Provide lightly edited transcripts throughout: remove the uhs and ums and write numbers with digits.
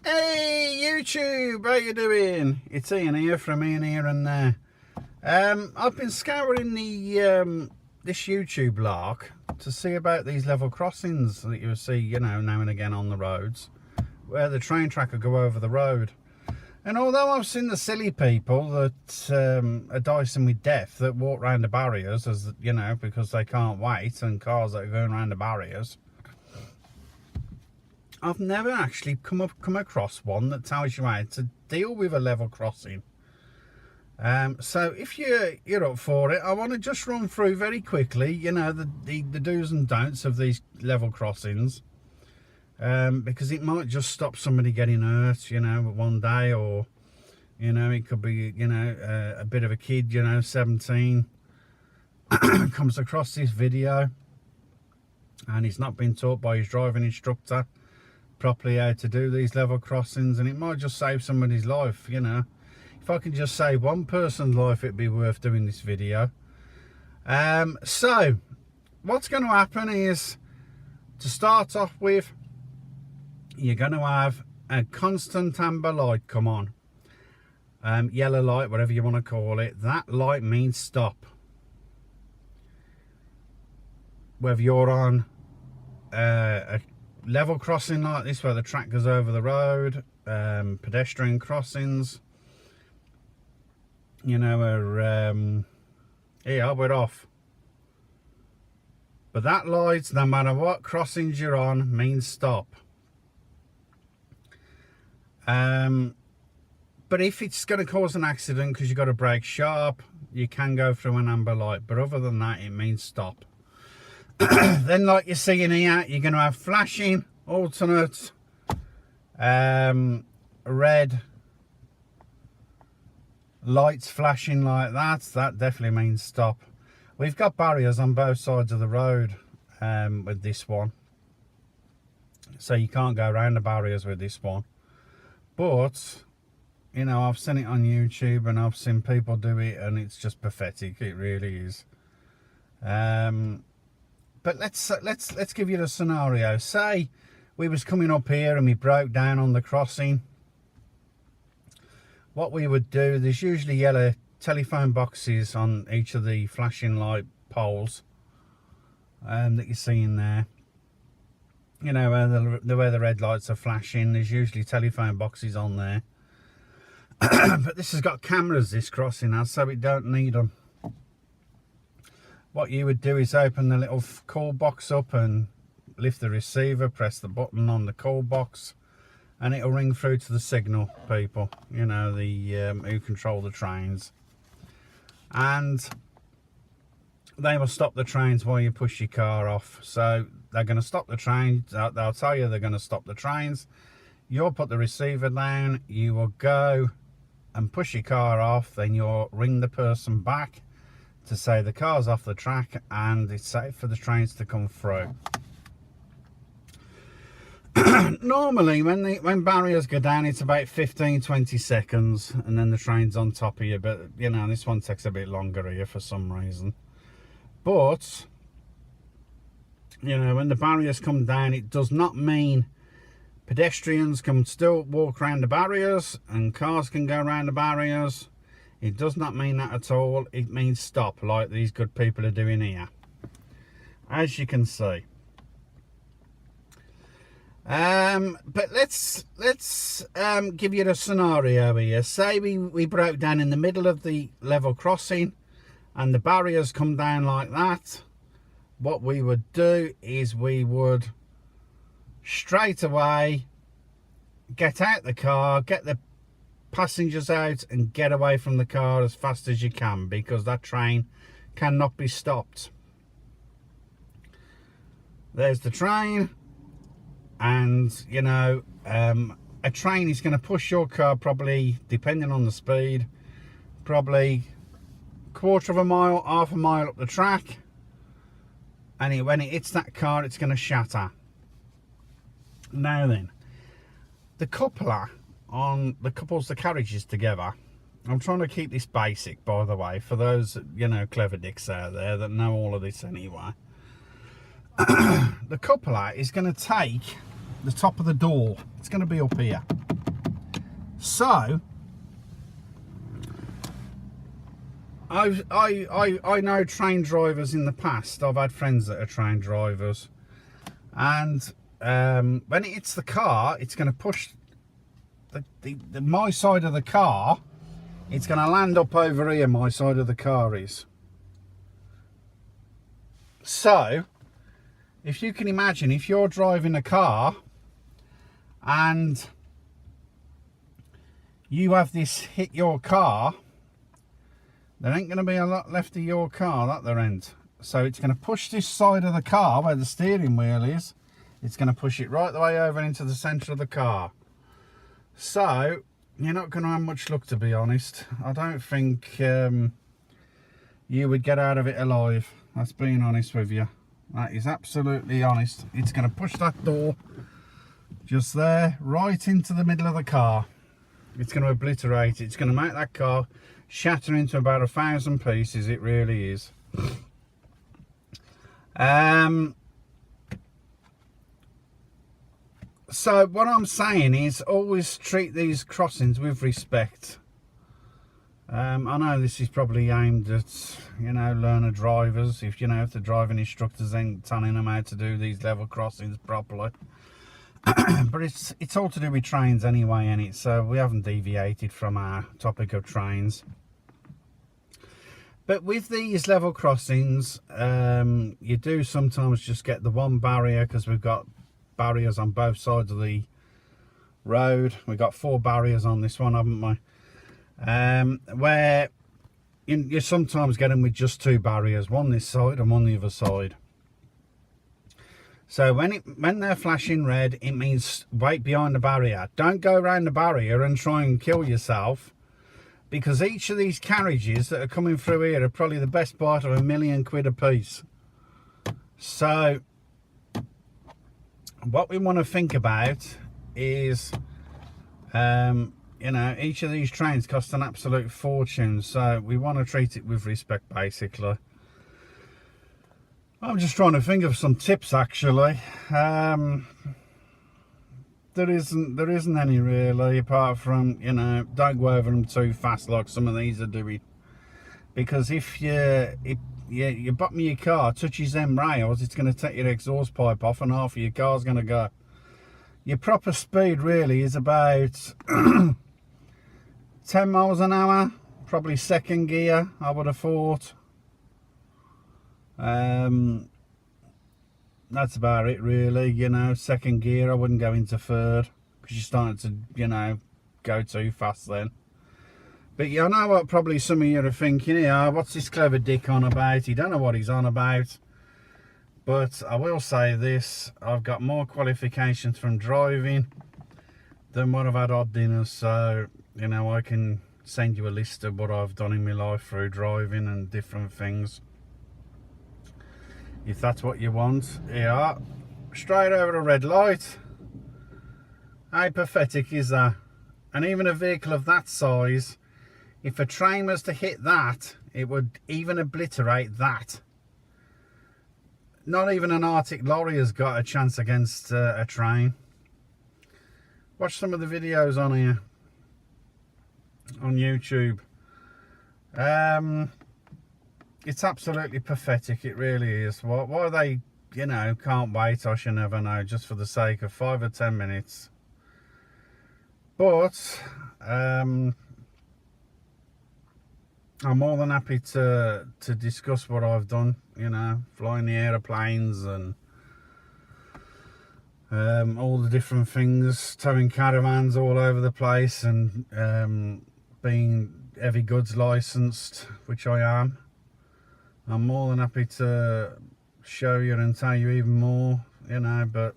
Hey YouTube, how you doing? It's Ian here from Ian Here and There. I've been scouring the this YouTube lark to see about these level crossings that you see, now and again on the roads, where the train track will go over the road. And although I've seen the silly people that are dicing with death that walk around the barriers, as because they can't wait, and cars that are going around the barriers, I've never actually come across one that tells you how to deal with a level crossing. So if you're up for it, I want to just run through very quickly, the do's and don'ts of these level crossings, because it might just stop somebody getting hurt, one day, or it could be a bit of a kid, 17, comes across this video and he's not been taught by his driving instructor properly how to do these level crossings, and it might just save somebody's life. If I can just save one person's life, it'd be worth doing this video. So what's going to happen is, to start off with, you're going to have a constant amber light come on, yellow light, whatever you want to call it. That light means stop. Whether you're on a level crossing like this where the track goes over the road, pedestrian crossings, we're off. But that light, no matter what crossings you're on, means stop. But if it's going to cause an accident because you've got to brake sharp, you can go through an amber light, but other than that, it means stop. Then, like you're seeing here, you're going to have flashing, alternate, red lights flashing like that. That definitely means stop. We've got barriers on both sides of the road with this one, so you can't go around the barriers with this one. But I've seen it on YouTube and I've seen people do it, and it's just pathetic. It really is. But let's give you the scenario. Say we was coming up here and we broke down on the crossing. What we would do, there's usually yellow telephone boxes on each of the flashing light poles that you're seeing there. Where the red lights are flashing, there's usually telephone boxes on there. But this has got cameras, this crossing has, so it don't need them. What you would do is open the little call box up and lift the receiver, press the button on the call box, and it'll ring through to the signal people, who control the trains. And they will stop the trains while you push your car off. So they're going to stop the train, they'll tell you they're going to stop the trains. You'll put the receiver down, you will go and push your car off, then you'll ring the person back to say the car's off the track and it's safe for the trains to come through. Normally when barriers go down, it's about 15-20 seconds and then the train's on top of you, but this one takes a bit longer here for some reason. But when the barriers come down, it does not mean pedestrians can still walk around the barriers and cars can go around the barriers. It does not mean that at all. It means stop, like these good people are doing here, as you can see. But let's give you the scenario here. Say we broke down in the middle of the level crossing and the barriers come down like that. What we would do is we would straight away get out the car, get the passengers out and get away from the car as fast as you can, because that train cannot be stopped. There's the train, and a train is going to push your car probably, depending on the speed, probably quarter of a mile, half a mile up the track, and when it hits that car, it's going to shatter. Now then, the coupler on the couples the carriages together, I'm trying to keep this basic, by the way, for those clever dicks out there that know all of this anyway. The coupler is going to take the top of the door. It's going to be up here. So I know train drivers in the past. I've had friends that are train drivers, and when it hits the car, it's going to push my side of the car. It's going to land up over here. My side of the car is. So if you can imagine, if you're driving a car and you have this hit your car, there ain't going to be a lot left of your car at the end. So it's going to push this side of the car where the steering wheel is. It's going to push it right the way over into the centre of the car. So you're not going to have much luck, to be honest. I don't think you would get out of it alive. That's being honest with you. That is absolutely honest. It's going to push that door just there right into the middle of the car. It's going to obliterate it. It's going to make that car shatter into about 1,000 pieces. It really is. So what I'm saying is, always treat these crossings with respect. I know this is probably aimed at, you know, learner drivers. If the driving instructors ain't telling them how to do these level crossings properly. But it's all to do with trains anyway, and it, so we haven't deviated from our topic of trains. But with these level crossings, you do sometimes just get the one barrier, because we've got barriers on both sides of the road. We've got 4 barriers on this one, haven't we? Where you sometimes get them with just 2 barriers, one this side and one the other side. So when they're flashing red, it means wait behind the barrier. Don't go around the barrier and try and kill yourself, because each of these carriages that are coming through here are probably the best part of £1 million a piece. So what we want to think about is, each of these trains cost an absolute fortune, so we want to treat it with respect, basically. I'm just trying to think of some tips, actually. There isn't any really, apart from, don't go over them too fast like some of these are doing. Because if your bottom of your car touches them rails, it's going to take your exhaust pipe off and half of your car's going to go. Your proper speed really is about 10 miles an hour, probably second gear, I would have thought. That's about it really, second gear. I wouldn't go into third, because you're starting to, go too fast then. But I know what probably some of you are thinking, what's this clever dick on about? He don't know what he's on about. But I will say this, I've got more qualifications from driving than what I've had odd dinners, so I can send you a list of what I've done in my life through driving and different things, if that's what you want. Yeah, straight over a red light. How pathetic is that? And even a vehicle of that size, if a train was to hit that, it would even obliterate that. Not even an Arctic lorry has got a chance against a train. Watch some of the videos on here, on YouTube. It's absolutely pathetic, it really is. Why they, can't wait, I should never know, just for the sake of 5 or 10 minutes. But I'm more than happy to discuss what I've done, flying the aeroplanes and all the different things, towing caravans all over the place, and being heavy goods licensed, which I am. I'm more than happy to show you and tell you even more, but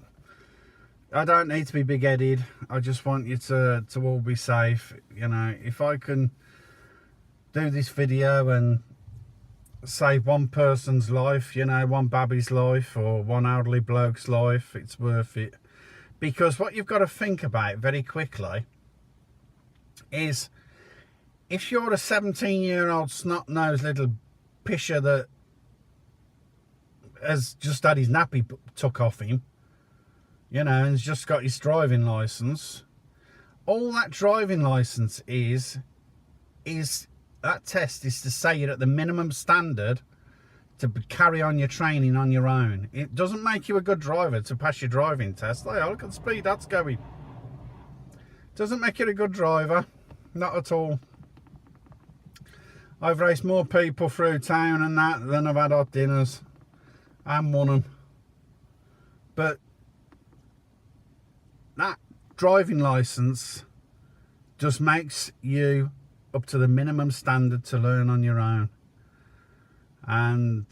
I don't need to be big-headed. I just want you to all be safe. If I can do this video and save one person's life, one baby's life or one elderly bloke's life, it's worth it. Because what you've got to think about very quickly is, if you're a 17-year-old snot-nosed little pisher that has just had his nappy took off him, and has just got his driving licence, all that driving license is that test is to say you're at the minimum standard to carry on your training on your own. It doesn't make you a good driver to pass your driving test. Hey, look at the speed that's going. Doesn't make you a good driver, not at all. I've raced more people through town and that than I've had hot dinners and won them. But that driving license just makes you up to the minimum standard to learn on your own. And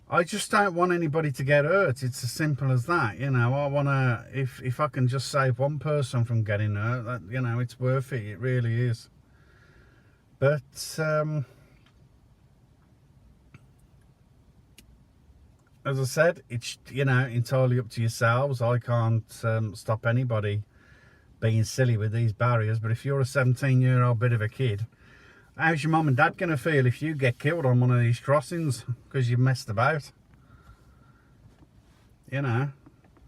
I just don't want anybody to get hurt. It's as simple as that. You know, I want to, if I can just save one person from getting hurt, that, you know, it's worth it. It really is. But as I said, it's, you know, entirely up to yourselves. I can't stop anybody being silly with these barriers. But if you're a 17-year-old bit of a kid, how's your mum and dad going to feel if you get killed on one of these crossings because you messed about? You know,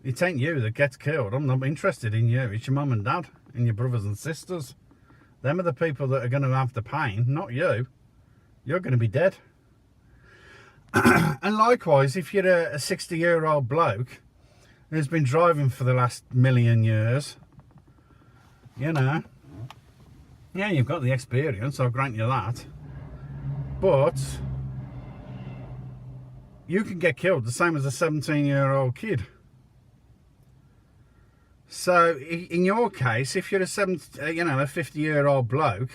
it ain't you that gets killed. I'm not interested in you. It's your mum and dad and your brothers and sisters. Them are the people that are going to have the pain, not you. You're going to be dead. And likewise, if you're a 60-year-old bloke who's been driving for the last million years, you know, yeah, you've got the experience, I'll grant you that. But you can get killed the same as a 17-year-old kid. So in your case, if you're a 50-year-old bloke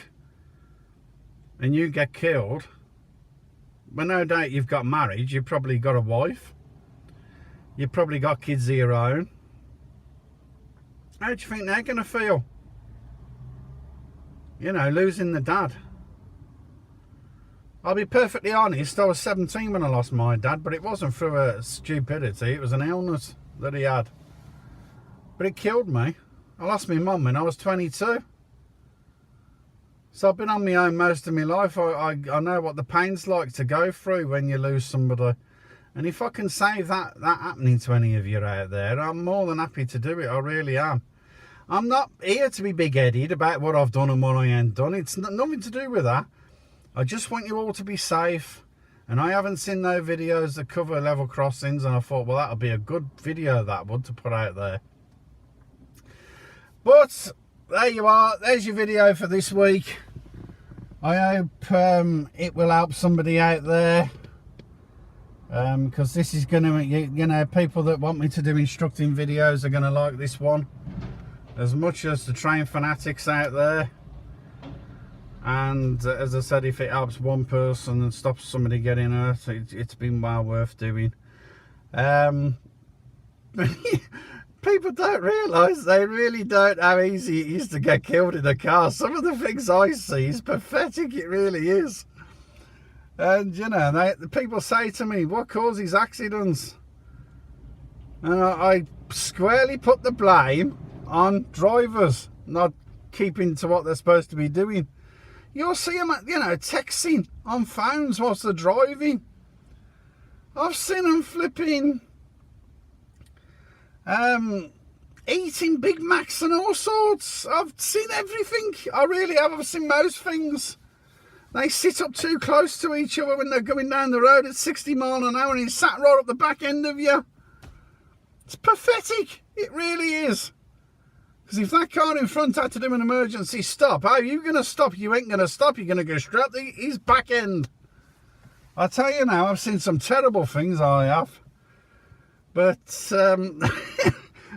and you get killed, well, no doubt you've got married, you've probably got a wife, you've probably got kids of your own. How do you think they're going to feel? You know, losing the dad. I'll be perfectly honest, I was 17 when I lost my dad, but it wasn't through a stupidity, it was an illness that he had. But it killed me. I lost my mum when I was 22. So I've been on my own most of my life. I know what the pain's like to go through when you lose somebody. And if I can save that happening to any of you out there, I'm more than happy to do it. I really am. I'm not here to be big-headed about what I've done and what I ain't done. It's nothing to do with that. I just want you all to be safe. And I haven't seen no videos that cover level crossings. And I thought, well, that'll be a good video, that would, to put out there. But there you are. There's your video for this week. I hope it will help somebody out there. Because this is going to, you know, people that want me to do instructing videos are going to like this one as much as the train fanatics out there. And as I said, if it helps one person and stops somebody getting hurt, it's been well worth doing. People don't realise, they really don't, how easy it is to get killed in a car. Some of the things I see is pathetic, it really is. And, you know, people say to me, what causes accidents? And I squarely put the blame on drivers not keeping to what they're supposed to be doing. You'll see them, you know, texting on phones whilst they're driving. I've seen them flipping... eating Big Macs and all sorts. I've seen everything. I really have. I've seen most things. They sit up too close to each other when they're going down the road at 60 miles an hour and he's sat right up the back end of you. It's pathetic. It really is. Because if that car in front had to do an emergency stop, how are you going to stop? You ain't going to stop. You're going to go straight up his back end. I tell you now, I've seen some terrible things, I have. But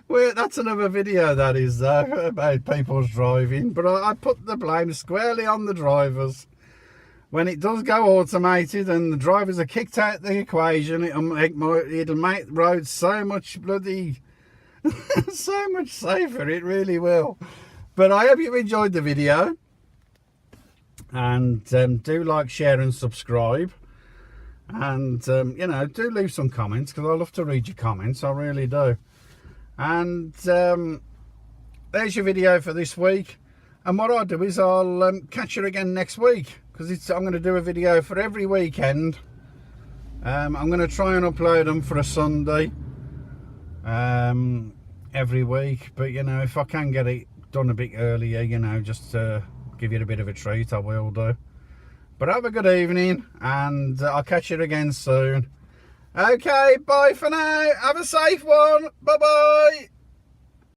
well, that's another video, that is, about people's driving. But I put the blame squarely on the drivers. When it does go automated and the drivers are kicked out the equation, it'll make roads so much bloody, so much safer. It really will. But I hope you enjoyed the video. And do like, share and subscribe. And, you know, do leave some comments, because I love to read your comments. I really do. And there's your video for this week. And what I'll do is I'll catch you again next week, because I'm going to do a video for every weekend. I'm going to try and upload them for a Sunday. every week, but you know, if I can get it done a bit earlier, you know, just to give you a bit of a treat, I will do. But have a good evening, and I'll catch you again soon. Okay, bye for now. Have a safe one. Bye bye.